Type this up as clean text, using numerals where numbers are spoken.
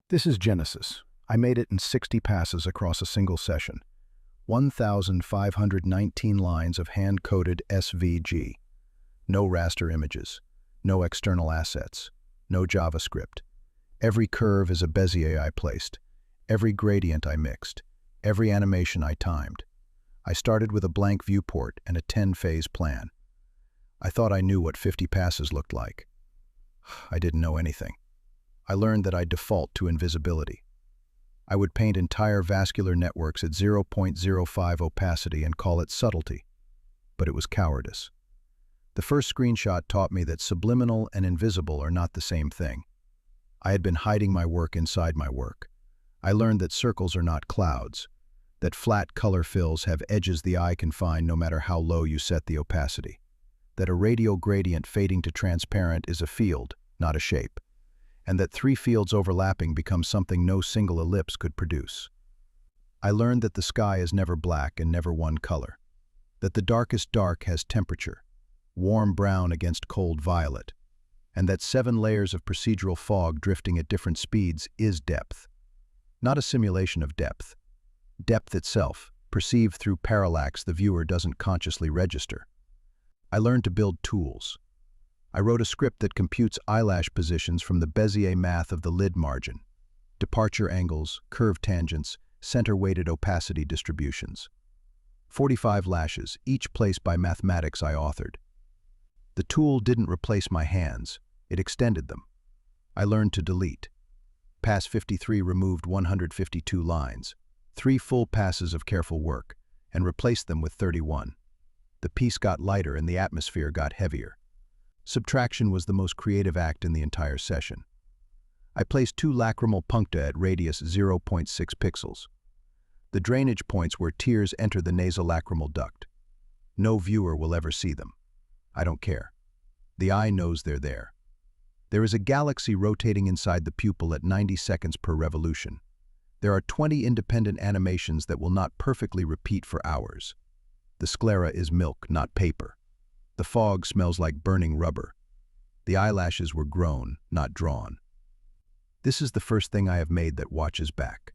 This is Genesis. I made it in 60 passes across a single session. 1,519 lines of hand-coded SVG. No raster images. No external assets. No JavaScript. Every curve is a Bezier I placed. Every gradient I mixed. Every animation I timed. I started with a blank viewport and a 10-phase plan. I thought I knew what 50 passes looked like. I didn't know anything. I learned that I'd default to invisibility. I would paint entire vascular networks at 0.05 opacity and call it subtlety. But it was cowardice. The first screenshot taught me that subliminal and invisible are not the same thing. I had been hiding my work inside my work. I learned that circles are not clouds, that flat color fills have edges the eye can find no matter how low you set the opacity, that a radial gradient fading to transparent is a field, not a shape, and that three fields overlapping become something no single ellipse could produce. I learned that the sky is never black and never one color, that the darkest dark has temperature, warm brown against cold violet, and that 7 layers of procedural fog drifting at different speeds is depth. Not a simulation of depth. Depth itself, perceived through parallax the viewer doesn't consciously register. I learned to build tools. I wrote a script that computes eyelash positions from the Bezier math of the lid margin, departure angles, curve tangents, center-weighted opacity distributions. 45 lashes, each placed by mathematics I authored. The tool didn't replace my hands, it extended them. I learned to delete. Pass 53 removed 152 lines, 3 full passes of careful work, and replaced them with 31. The piece got lighter and the atmosphere got heavier. Subtraction was the most creative act in the entire session. I placed 2 lacrimal puncta at radius 0.6 pixels. The drainage points where tears enter the nasolacrimal duct. No viewer will ever see them. I don't care. The eye knows they're there. There is a galaxy rotating inside the pupil at 90 seconds per revolution. There are 20 independent animations that will not perfectly repeat for hours. The sclera is milk, not paper. The fog smells like burning rubber. The eyelashes were grown, not drawn. This is the first thing I have made that watches back.